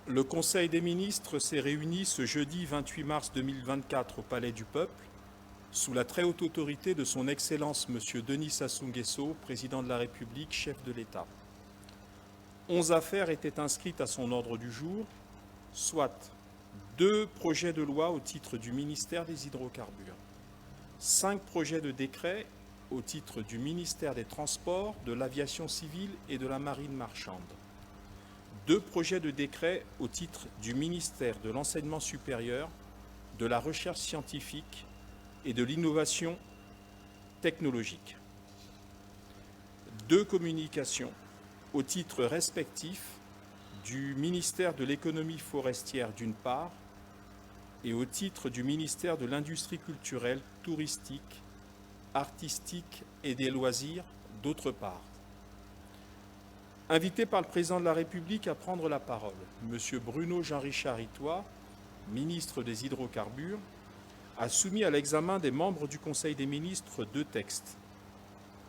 Le Conseil des ministres s'est réuni ce jeudi 28 mars 2024 au Palais du Peuple, sous la très haute autorité de son Excellence M. Denis Sassou Nguesso, Président de la République, chef de l'État. 11 affaires étaient inscrites à son ordre du jour, soit 2 projets de loi au titre du ministère des Hydrocarbures, 5 projets de décret au titre du ministère des Transports, de l'Aviation civile et de la Marine marchande, 2 projets de décret au titre du ministère de l'Enseignement supérieur, de la Recherche scientifique et de l'Innovation technologique, 2 communications au titre respectif du ministère de l'Économie forestière d'une part et au titre du ministère de l'Industrie culturelle, touristique, artistique et des loisirs d'autre part. Invité par le Président de la République à prendre la parole, M. Bruno Jean-Richard Itoie, ministre des Hydrocarbures, a soumis à l'examen des membres du Conseil des ministres 2 textes.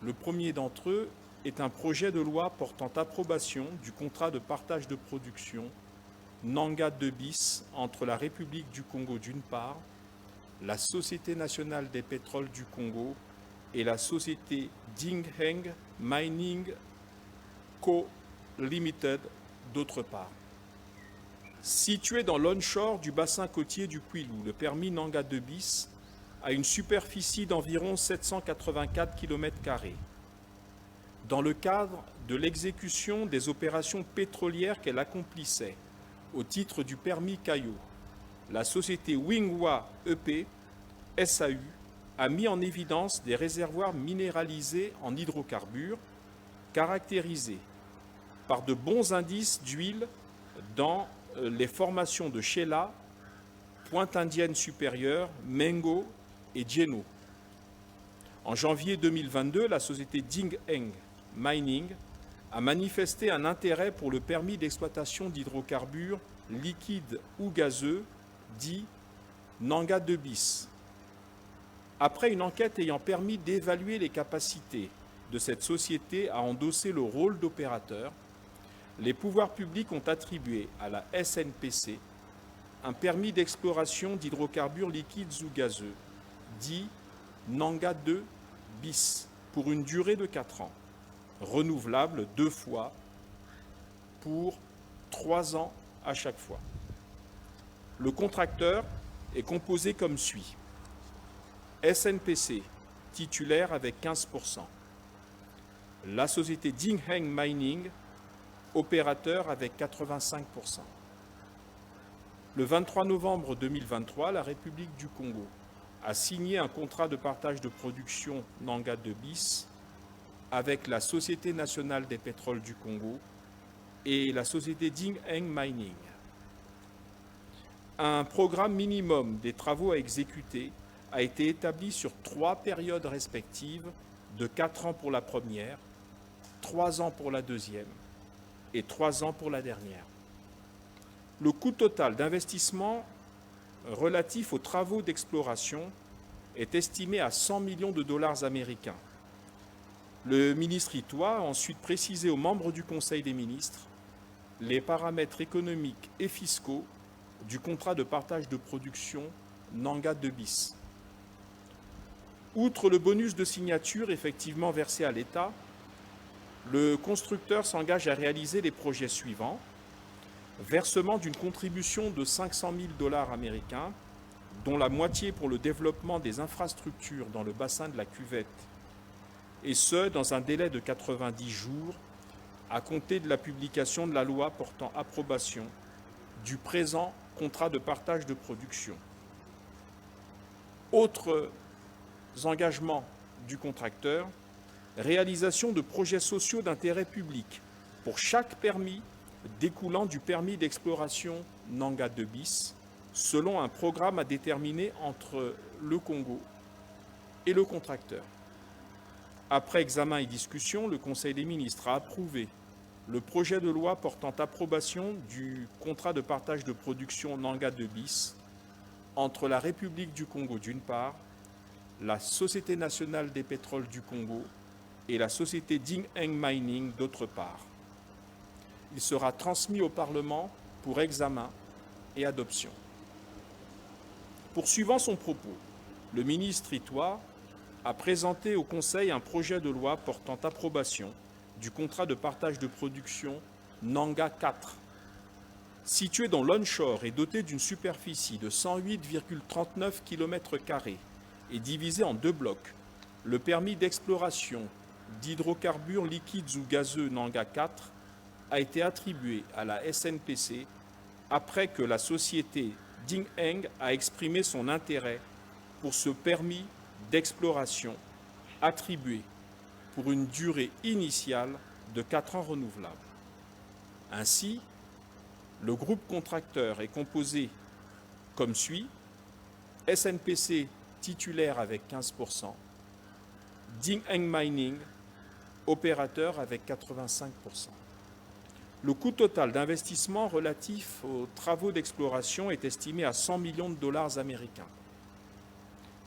Le premier d'entre eux est un projet de loi portant approbation du contrat de partage de production Nanga 2 bis entre la République du Congo d'une part, la Société nationale des pétroles du Congo et la société Dingheng Mining Co. Limited d'autre part. Situé dans l'onshore du bassin côtier du Kwilu, le permis Nanga 2 bis a une superficie d'environ 784 km². Dans le cadre de l'exécution des opérations pétrolières qu'elle accomplissait au titre du permis Caillot, la société Winghua EP SAU a mis en évidence des réservoirs minéralisés en hydrocarbures caractérisés par de bons indices d'huile dans les formations de Sheila, Pointe Indienne supérieure, Mengo et Djeno. En janvier 2022, la société Dingheng Mining a manifesté un intérêt pour le permis d'exploitation d'hydrocarbures liquides ou gazeux, dit Nanga 2 bis. Après une enquête ayant permis d'évaluer les capacités de cette société à endosser le rôle d'opérateur, les pouvoirs publics ont attribué à la SNPC un permis d'exploration d'hydrocarbures liquides ou gazeux, dit Nanga 2 bis, pour une durée de 4 ans, renouvelable 2 fois pour 3 ans à chaque fois. Le contracteur est composé comme suit. SNPC, titulaire avec 15%. La société Dingheng Mining, opérateur avec 85%. Le 23 novembre 2023, la République du Congo a signé un contrat de partage de production Nanga 2 bis avec la Société nationale des pétroles du Congo et la société Dingheng Mining. Un programme minimum des travaux à exécuter a été établi sur 3 périodes respectives de 4 ans pour la première, 3 ans pour la deuxième et 3 ans pour la dernière. Le coût total d'investissement relatif aux travaux d'exploration est estimé à 100 millions de dollars américains. Le ministre Itoie a ensuite précisé aux membres du Conseil des ministres les paramètres économiques et fiscaux du contrat de partage de production Nanga 2 bis. Outre le bonus de signature effectivement versé à l'État, le constructeur s'engage à réaliser les projets suivants. Versement d'une contribution de 500 000 dollars américains, dont la moitié pour le développement des infrastructures dans le bassin de la cuvette, et ce, dans un délai de 90 jours, à compter de la publication de la loi portant approbation du présent contrat de partage de production. Autres engagements du contracteur, réalisation de projets sociaux d'intérêt public pour chaque permis découlant du permis d'exploration Nanga 2 bis, selon un programme à déterminer entre le Congo et le contracteur. Après examen et discussion, le Conseil des ministres a approuvé le projet de loi portant approbation du contrat de partage de production Nanga 2 bis entre la République du Congo d'une part, la Société nationale des pétroles du Congo et la société Dingheng Mining d'autre part. Il sera transmis au Parlement pour examen et adoption. Poursuivant son propos, le ministre Itou a présenté au Conseil un projet de loi portant approbation du contrat de partage de production Nanga 4. Situé dans l'onshore et doté d'une superficie de 108,39 km² et divisé en 2 blocs, le permis d'exploration d'hydrocarbures liquides ou gazeux Nanga 4 a été attribué à la SNPC après que la société Dingheng a exprimé son intérêt pour ce permis d'exploration attribué pour une durée initiale de 4 ans renouvelable. Ainsi, le groupe contracteur est composé comme suit: SNPC titulaire avec 15%, Dingheng Mining opérateur avec 85%. Le coût total d'investissement relatif aux travaux d'exploration est estimé à 100 millions de dollars américains.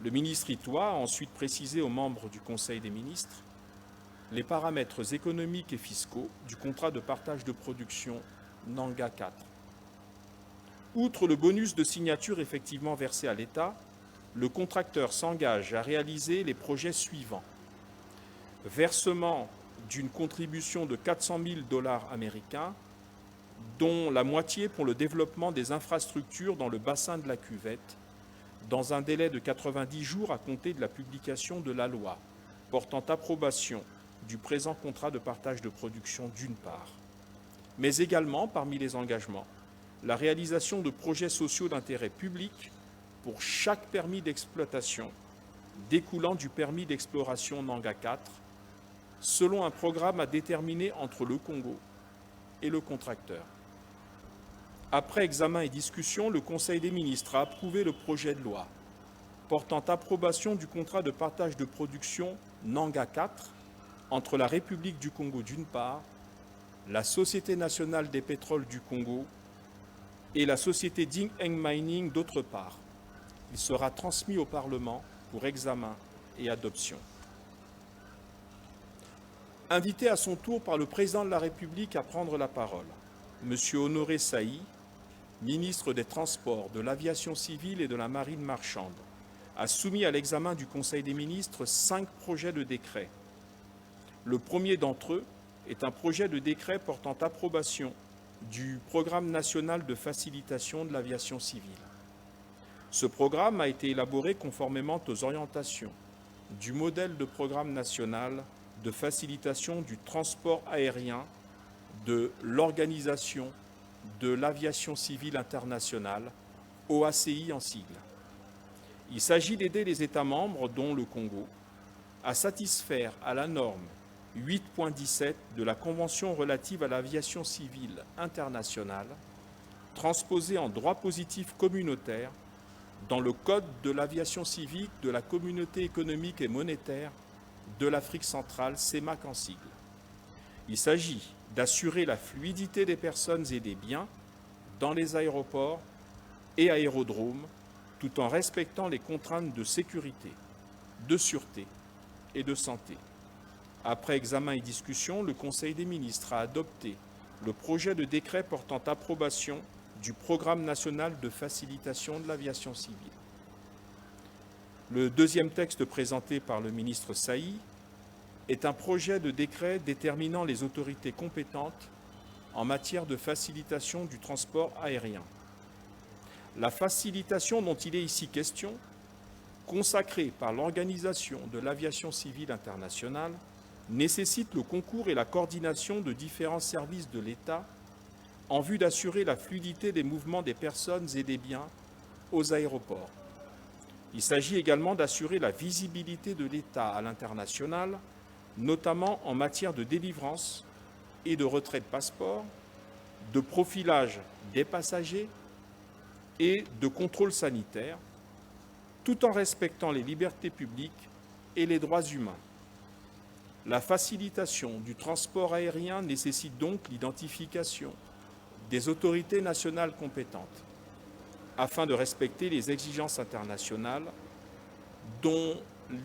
Le ministre Itou a ensuite précisé aux membres du Conseil des ministres les paramètres économiques et fiscaux du contrat de partage de production Nanga 4. Outre le bonus de signature effectivement versé à l'État, le contracteur s'engage à réaliser les projets suivants: versement d'une contribution de 400 000 dollars américains, dont la moitié pour le développement des infrastructures dans le bassin de la cuvette, dans un délai de 90 jours à compter de la publication de la loi portant approbation du présent contrat de partage de production d'une part, mais également, parmi les engagements, la réalisation de projets sociaux d'intérêt public pour chaque permis d'exploitation découlant du permis d'exploration Nanga 4, selon un programme à déterminer entre le Congo et le contracteur. Après examen et discussion, le Conseil des ministres a approuvé le projet de loi portant approbation du contrat de partage de production Nanga 4 entre la République du Congo d'une part, la Société nationale des pétroles du Congo et la société Dingheng Mining d'autre part. Il sera transmis au Parlement pour examen et adoption. Invité à son tour par le Président de la République à prendre la parole, M. Honoré Saï, ministre des Transports, de l'Aviation civile et de la Marine marchande, a soumis à l'examen du Conseil des ministres 5 projets de décret. Le premier d'entre eux est un projet de décret portant approbation du Programme national de facilitation de l'aviation civile. Ce programme a été élaboré conformément aux orientations du modèle de programme national de facilitation du transport aérien de l'Organisation de l'aviation civile internationale, OACI en sigle. Il s'agit d'aider les États membres, dont le Congo, à satisfaire à la norme 8.17 de la Convention relative à l'aviation civile internationale, transposée en droit positif communautaire dans le Code de l'aviation civile de la Communauté économique et monétaire de l'Afrique centrale, CEMAC en sigle. Il s'agit d'assurer la fluidité des personnes et des biens dans les aéroports et aérodromes, tout en respectant les contraintes de sécurité, de sûreté et de santé. Après examen et discussion, le Conseil des ministres a adopté le projet de décret portant approbation du Programme national de facilitation de l'aviation civile. Le deuxième texte présenté par le ministre Saï est un projet de décret déterminant les autorités compétentes en matière de facilitation du transport aérien. La facilitation dont il est ici question, consacrée par l'Organisation de l'aviation civile internationale, nécessite le concours et la coordination de différents services de l'État en vue d'assurer la fluidité des mouvements des personnes et des biens aux aéroports. Il s'agit également d'assurer la visibilité de l'État à l'international, notamment en matière de délivrance et de retrait de passeports, de profilage des passagers et de contrôle sanitaire, tout en respectant les libertés publiques et les droits humains. La facilitation du transport aérien nécessite donc l'identification des autorités nationales compétentes, afin de respecter les exigences internationales dont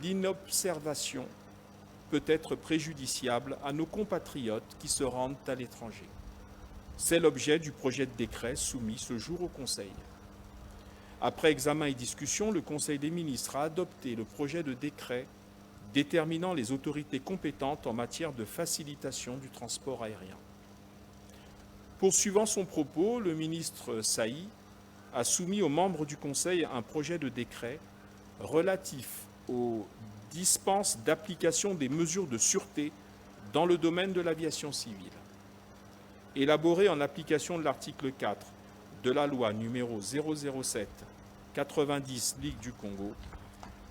l'inobservation peut être préjudiciable à nos compatriotes qui se rendent à l'étranger. C'est l'objet du projet de décret soumis ce jour au Conseil. Après examen et discussion, le Conseil des ministres a adopté le projet de décret déterminant les autorités compétentes en matière de facilitation du transport aérien. Poursuivant son propos, le ministre Saï a soumis aux membres du Conseil un projet de décret relatif aux dispenses d'application des mesures de sûreté dans le domaine de l'aviation civile. Élaboré en application de l'article 4 de la loi numéro 007-90 Ligue du Congo,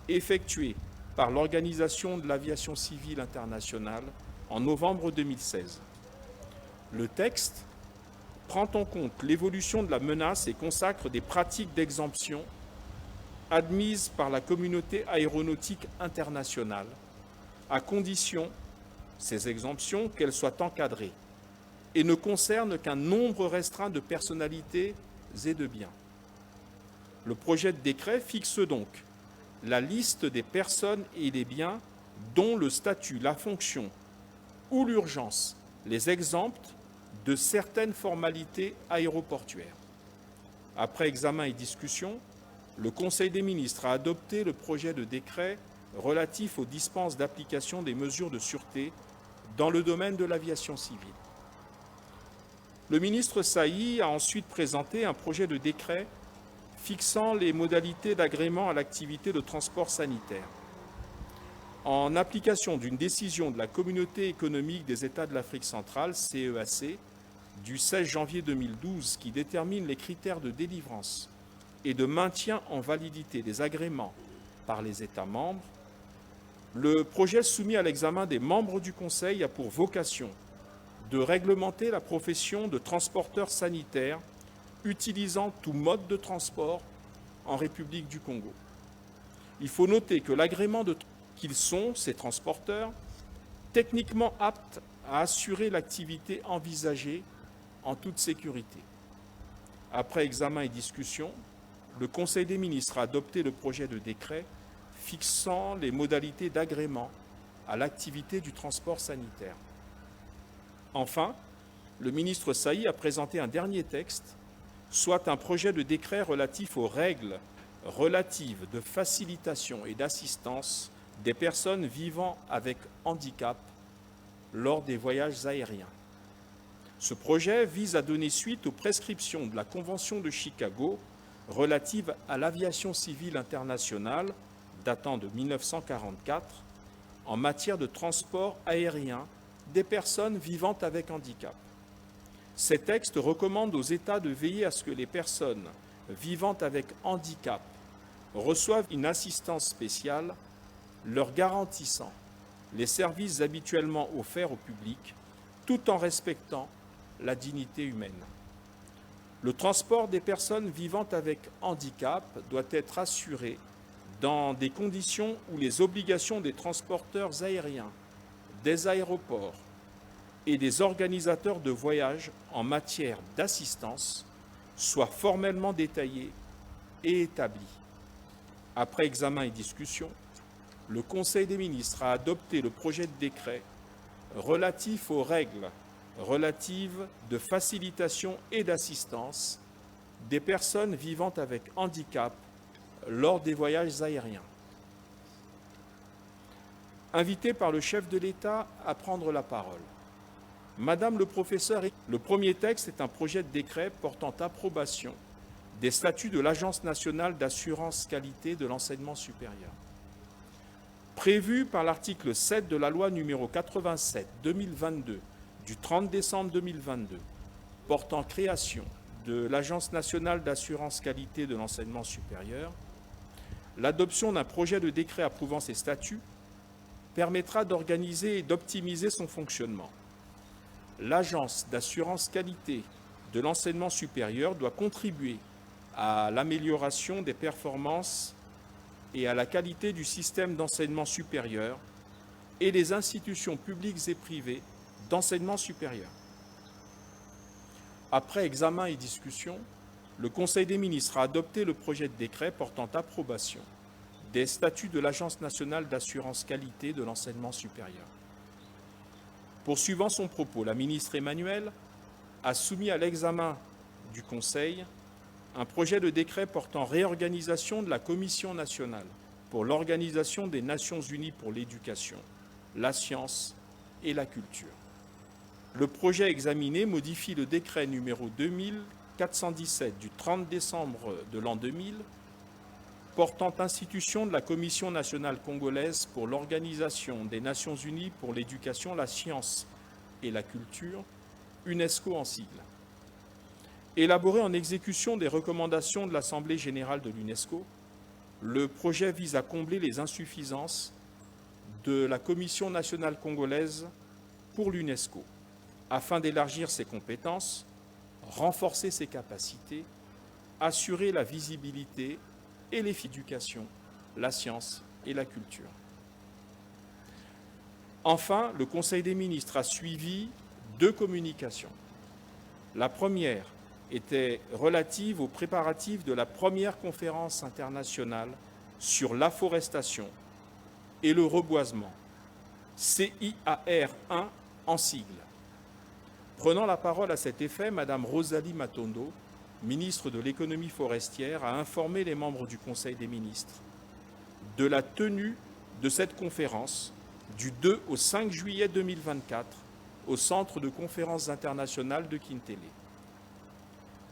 effectué par l'Organisation de l'aviation civile internationale en novembre 2016. Le texte prend en compte l'évolution de la menace et consacre des pratiques d'exemption admises par la communauté aéronautique internationale, à condition, ces exemptions, qu'elles soient encadrées et ne concernent qu'un nombre restreint de personnalités et de biens. Le projet de décret fixe donc la liste des personnes et des biens dont le statut, la fonction ou l'urgence les exemptent de certaines formalités aéroportuaires. Après examen et discussion, le Conseil des ministres a adopté le projet de décret relatif aux dispenses d'application des mesures de sûreté dans le domaine de l'aviation civile. Le ministre Saï a ensuite présenté un projet de décret fixant les modalités d'agrément à l'activité de transport sanitaire. En application d'une décision de la Communauté économique des États de l'Afrique centrale, CEAC, du 16 janvier 2012, qui détermine les critères de délivrance et de maintien en validité des agréments par les États membres, le projet soumis à l'examen des membres du Conseil a pour vocation de réglementer la profession de transporteur sanitaire utilisant tout mode de transport en République du Congo. Il faut noter que l'agrément qu'ils sont, ces transporteurs, techniquement aptes à assurer l'activité envisagée en toute sécurité. Après examen et discussion, le Conseil des ministres a adopté le projet de décret fixant les modalités d'agrément à l'activité du transport sanitaire. Enfin, le ministre Saï a présenté un dernier texte, soit un projet de décret relatif aux règles relatives de facilitation et d'assistance des personnes vivant avec handicap lors des voyages aériens. Ce projet vise à donner suite aux prescriptions de la Convention de Chicago relative à l'aviation civile internationale datant de 1944 en matière de transport aérien des personnes vivant avec handicap. Ces textes recommandent aux États de veiller à ce que les personnes vivant avec handicap reçoivent une assistance spéciale leur garantissant les services habituellement offerts au public tout en respectant la dignité humaine. Le transport des personnes vivant avec handicap doit être assuré dans des conditions où les obligations des transporteurs aériens, des aéroports et des organisateurs de voyages en matière d'assistance soient formellement détaillées et établies. Après examen et discussion, le Conseil des ministres a adopté le projet de décret relatif aux règles relatives de facilitation et d'assistance des personnes vivant avec handicap lors des voyages aériens. Invité par le chef de l'État à prendre la parole, Madame le professeur, le premier texte est un projet de décret portant approbation des statuts de l'Agence nationale d'assurance qualité de l'enseignement supérieur. Prévu par l'article 7 de la loi numéro 87-2022 du 30 décembre 2022 portant création de l'Agence nationale d'assurance qualité de l'enseignement supérieur, l'adoption d'un projet de décret approuvant ces statuts permettra d'organiser et d'optimiser son fonctionnement. L'Agence d'assurance qualité de l'enseignement supérieur doit contribuer à l'amélioration des performances et à la qualité du système d'enseignement supérieur et des institutions publiques et privées d'enseignement supérieur. Après examen et discussion, le Conseil des ministres a adopté le projet de décret portant approbation des statuts de l'Agence nationale d'assurance qualité de l'enseignement supérieur. Poursuivant son propos, la ministre Emmanuelle a soumis à l'examen du Conseil un projet de décret portant réorganisation de la Commission nationale pour l'Organisation des Nations Unies pour l'éducation, la science et la culture. Le projet examiné modifie le décret numéro 2417 du 30 décembre de l'an 2000 portant institution de la Commission nationale congolaise pour l'Organisation des Nations Unies pour l'éducation, la science et la culture, UNESCO en sigle. Élaboré en exécution des recommandations de l'Assemblée générale de l'UNESCO, le projet vise à combler les insuffisances de la Commission nationale congolaise pour l'UNESCO, afin d'élargir ses compétences, renforcer ses capacités, assurer la visibilité et l'éducation, la science et la culture. Enfin, le Conseil des ministres a suivi 2 communications. La première était relative aux préparatifs de la première conférence internationale sur l'afforestation et le reboisement, CIAR 1 en sigle. Prenant la parole à cet effet, Madame Rosalie Matondo, ministre de l'économie forestière, a informé les membres du Conseil des ministres de la tenue de cette conférence du 2 au 5 juillet 2024 au Centre de conférences internationales de Kintélé.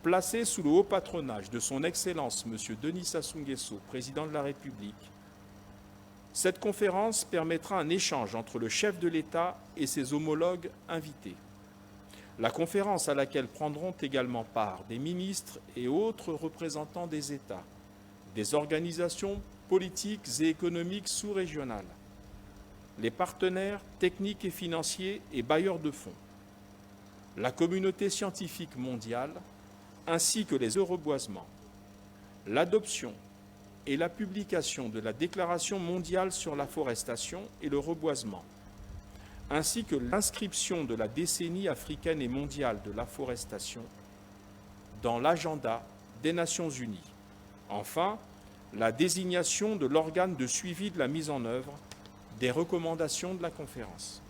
Placée sous le haut patronage de son Excellence M. Denis Sassou Nguesso, président de la République, cette conférence permettra un échange entre le chef de l'État et ses homologues invités. La conférence à laquelle prendront également part des ministres et autres représentants des États, des organisations politiques et économiques sous-régionales, les partenaires techniques et financiers et bailleurs de fonds, la communauté scientifique mondiale, ainsi que les reboisements, l'adoption et la publication de la Déclaration mondiale sur la forestation et le reboisement, ainsi que l'inscription de la décennie africaine et mondiale de l'afforestation dans l'agenda des Nations Unies. Enfin, la désignation de l'organe de suivi de la mise en œuvre des recommandations de la conférence.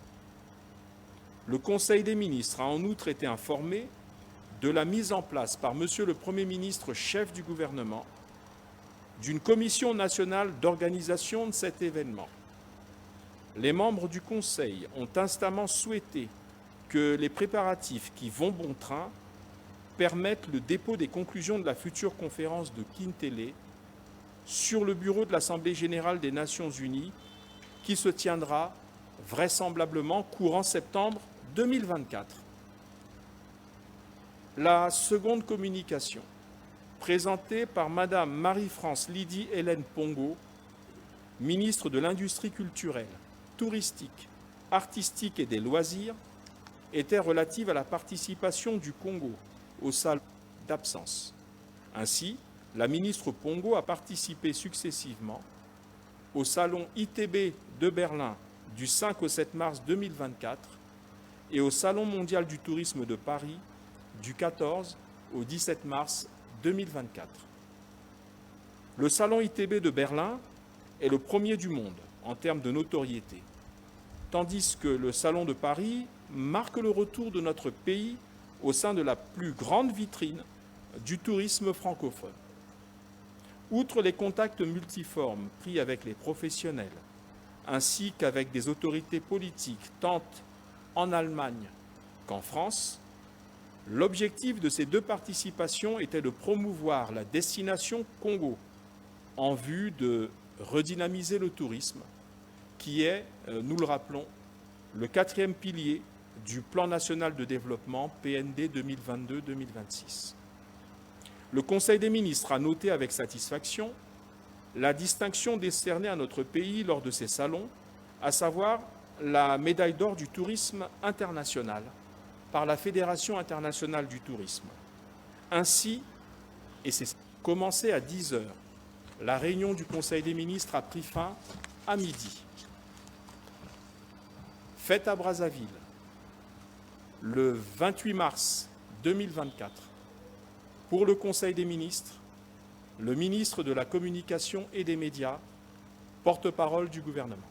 Le Conseil des ministres a en outre été informé de la mise en place par Monsieur le Premier ministre, chef du gouvernement, d'une commission nationale d'organisation de cet événement. Les membres du Conseil ont instamment souhaité que les préparatifs qui vont bon train permettent le dépôt des conclusions de la future conférence de Kintélé sur le bureau de l'Assemblée générale des Nations unies qui se tiendra vraisemblablement courant septembre 2024. La seconde communication, présentée par Madame Marie-France Lydie Hélène Pongo, ministre de l'Industrie culturelle, touristique, artistique et des loisirs, était relative à la participation du Congo au salon d'absence. Ainsi, la ministre Pongo a participé successivement au salon ITB de Berlin du 5 au 7 mars 2024 et au Salon mondial du tourisme de Paris du 14 au 17 mars 2024. Le Salon ITB de Berlin est le premier du monde en termes de notoriété, tandis que le Salon de Paris marque le retour de notre pays au sein de la plus grande vitrine du tourisme francophone. Outre les contacts multiformes pris avec les professionnels, ainsi qu'avec des autorités politiques tant en Allemagne qu'en France, l'objectif de ces 2 participations était de promouvoir la destination Congo en vue de redynamiser le tourisme, qui est, nous le rappelons, le 4e pilier du Plan national de développement PND 2022-2026. Le Conseil des ministres a noté avec satisfaction la distinction décernée à notre pays lors de ces salons, à savoir la médaille d'or du tourisme international par la Fédération internationale du tourisme. Ainsi, et c'est commencé à 10 heures, la réunion du Conseil des ministres a pris fin à midi. Fête à Brazzaville, le 28 mars 2024, pour le Conseil des ministres, le ministre de la Communication et des Médias, porte-parole du gouvernement.